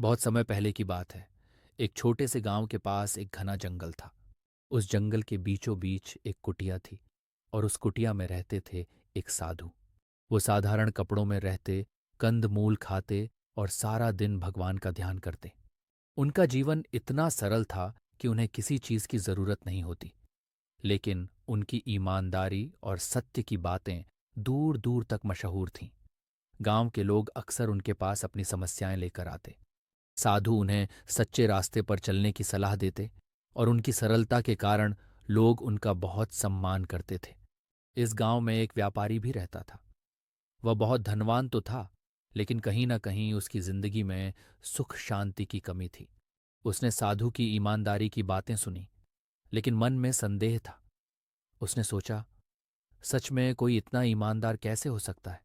बहुत समय पहले की बात है। एक छोटे से गांव के पास एक घना जंगल था। उस जंगल के बीचों बीच एक कुटिया थी और उस कुटिया में रहते थे एक साधु। वो साधारण कपड़ों में रहते, कंद मूल खाते और सारा दिन भगवान का ध्यान करते। उनका जीवन इतना सरल था कि उन्हें किसी चीज की जरूरत नहीं होती। लेकिन उनकी ईमानदारी और सत्य की बातें दूर दूर तक मशहूर थीं। गांव के लोग अक्सर उनके पास अपनी समस्याएं लेकर आते। साधु उन्हें सच्चे रास्ते पर चलने की सलाह देते और उनकी सरलता के कारण लोग उनका बहुत सम्मान करते थे। इस गांव में एक व्यापारी भी रहता था। वह बहुत धनवान तो था, लेकिन कहीं न कहीं उसकी जिंदगी में सुख शांति की कमी थी। उसने साधु की ईमानदारी की बातें सुनी, लेकिन मन में संदेह था। उसने सोचा, सच में कोई इतना ईमानदार कैसे हो सकता है?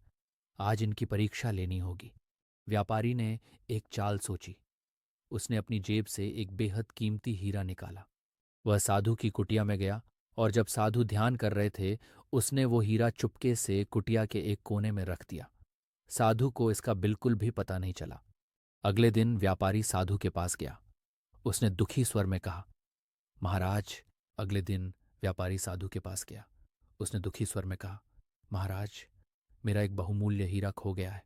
आज इनकी परीक्षा लेनी होगी। व्यापारी ने एक चाल सोची। उसने अपनी जेब से एक बेहद कीमती हीरा निकाला। वह साधु की कुटिया में गया और जब साधु ध्यान कर रहे थे, उसने वो हीरा चुपके से कुटिया के एक कोने में रख दिया। साधु को इसका बिल्कुल भी पता नहीं चला। अगले दिन व्यापारी साधु के पास गया। उसने दुखी स्वर में कहा, महाराज। अगले दिन व्यापारी साधु के पास गया। उसने दुखी स्वर में कहा, महाराज, मेरा एक बहुमूल्य हीरा खो गया है।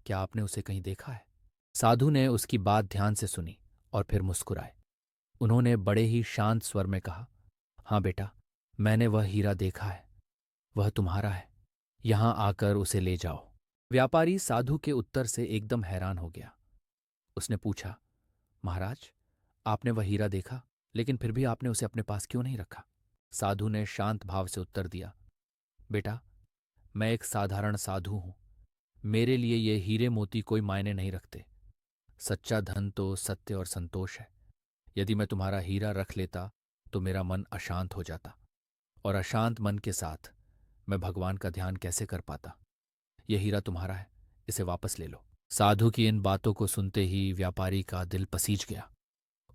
क्या आपने उसे कहीं देखा है? साधु ने उसकी बात ध्यान से सुनी और फिर मुस्कुराए। उन्होंने बड़े ही शांत स्वर में कहा, हाँ बेटा, मैंने वह हीरा देखा है। वह तुम्हारा है। यहां आकर उसे ले जाओ। व्यापारी साधु के उत्तर से एकदम हैरान हो गया। उसने पूछा, महाराज, आपने वह हीरा देखा, लेकिन फिर भी आपने उसे अपने पास क्यों नहीं रखा? साधु ने शांत भाव से उत्तर दिया, बेटा, मैं एक साधारण साधु हूं। मेरे लिए ये हीरे मोती कोई मायने नहीं रखते। सच्चा धन तो सत्य और संतोष है। यदि मैं तुम्हारा हीरा रख लेता तो मेरा मन अशांत हो जाता, और अशांत मन के साथ मैं भगवान का ध्यान कैसे कर पाता? यह हीरा तुम्हारा है, इसे वापस ले लो। साधु की इन बातों को सुनते ही व्यापारी का दिल पसीज गया।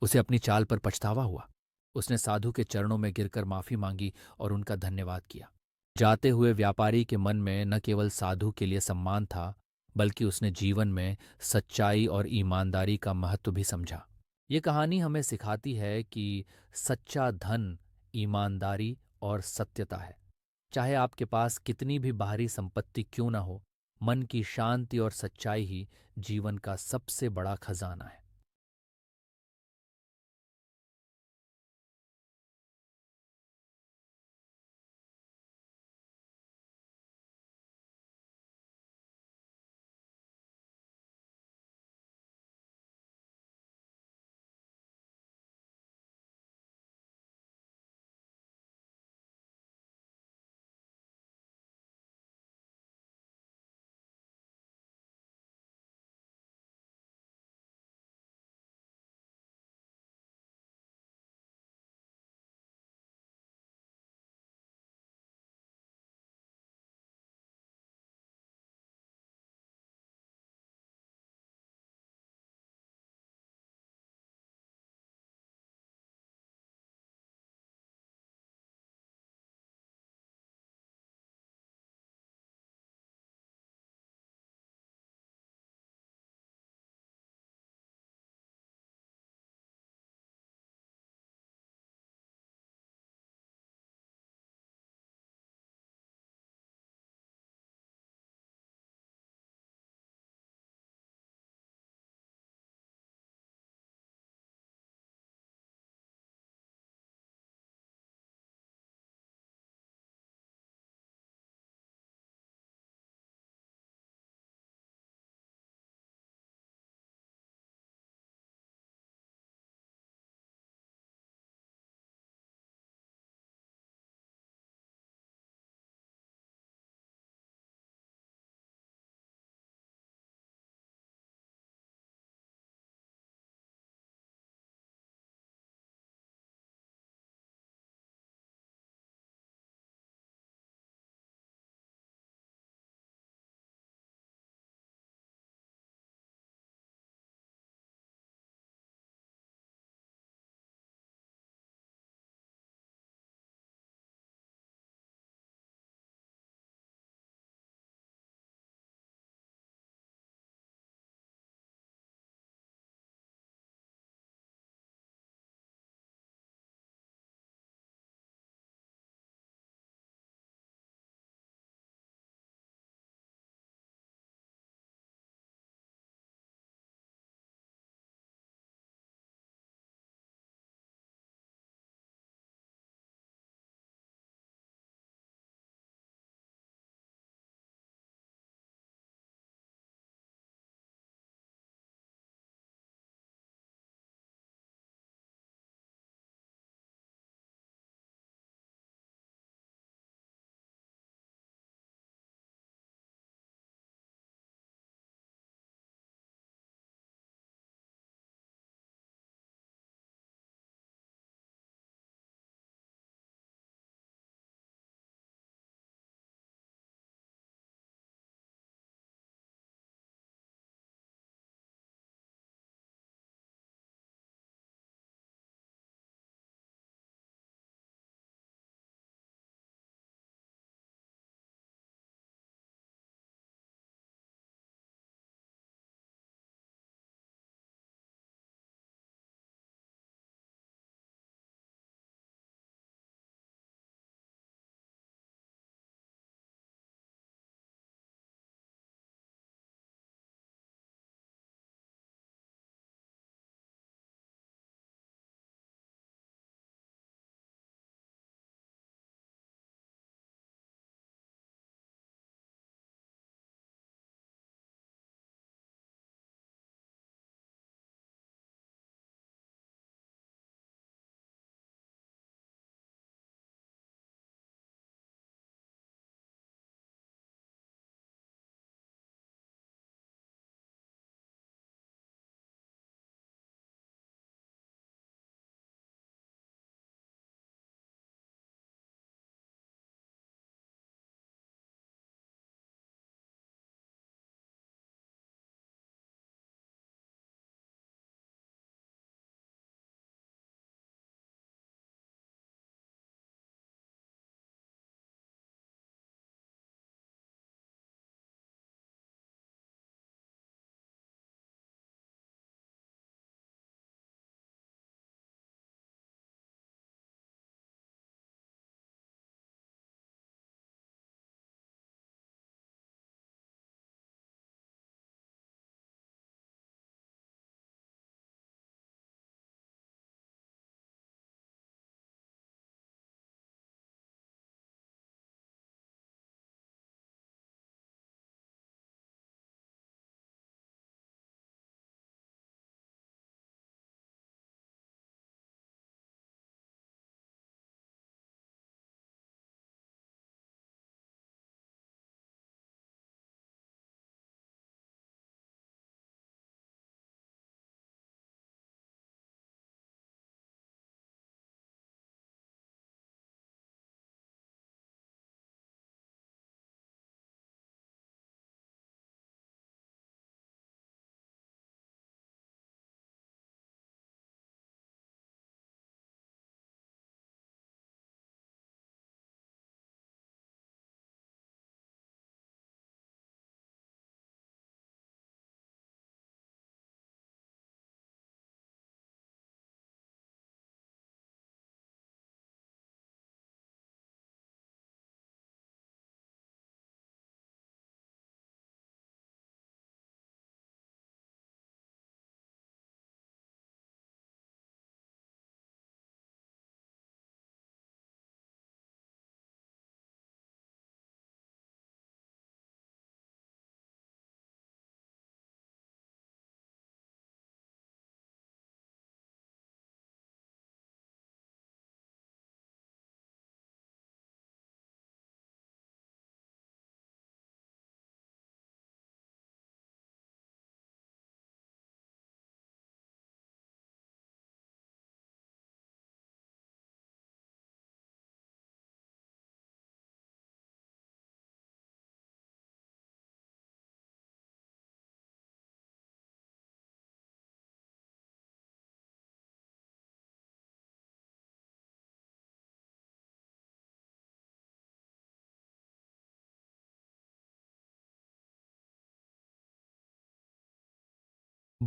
उसे अपनी चाल पर पछतावा हुआ। उसने साधु के चरणों में गिरकर माफी मांगी और उनका धन्यवाद किया। जाते हुए व्यापारी के मन में न केवल साधु के लिए सम्मान था, बल्कि उसने जीवन में सच्चाई और ईमानदारी का महत्व भी समझा। ये कहानी हमें सिखाती है कि सच्चा धन ईमानदारी और सत्यता है। चाहे आपके पास कितनी भी बाहरी संपत्ति क्यों ना हो, मन की शांति और सच्चाई ही जीवन का सबसे बड़ा खजाना है।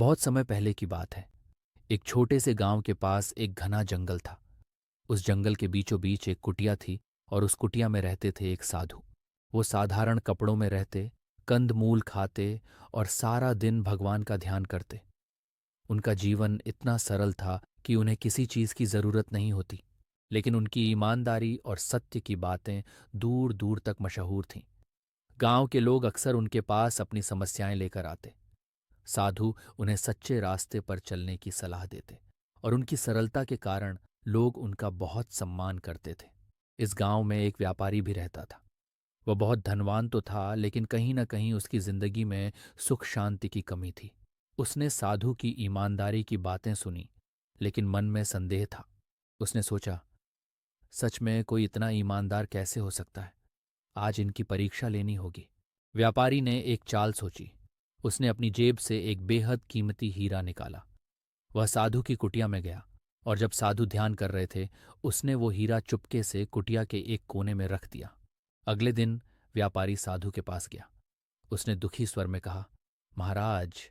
बहुत समय पहले की बात है। एक छोटे से गांव के पास एक घना जंगल था। उस जंगल के बीचों बीच एक कुटिया थी और उस कुटिया में रहते थे एक साधु। वो साधारण कपड़ों में रहते, कंद मूल खाते और सारा दिन भगवान का ध्यान करते। उनका जीवन इतना सरल था कि उन्हें किसी चीज की जरूरत नहीं होती, लेकिन उनकी ईमानदारी और सत्य की बातें दूर दूर तक मशहूर थीं। गांव के लोग अक्सर उनके पास अपनी समस्याएं लेकर आते। साधु उन्हें सच्चे रास्ते पर चलने की सलाह देते और उनकी सरलता के कारण लोग उनका बहुत सम्मान करते थे। इस गांव में एक व्यापारी भी रहता था। वह बहुत धनवान तो था, लेकिन कहीं न कहीं उसकी जिंदगी में सुख शांति की कमी थी। उसने साधु की ईमानदारी की बातें सुनी, लेकिन मन में संदेह था। उसने सोचा, सच में कोई इतना ईमानदार कैसे हो सकता है? आज इनकी परीक्षा लेनी होगी। व्यापारी ने एक चाल सोची। उसने अपनी जेब से एक बेहद कीमती हीरा निकाला। वह साधु की कुटिया में गया और जब साधु ध्यान कर रहे थे, उसने वो हीरा चुपके से कुटिया के एक कोने में रख दिया। अगले दिन व्यापारी साधु के पास गया। उसने दुखी स्वर में कहा, महाराज,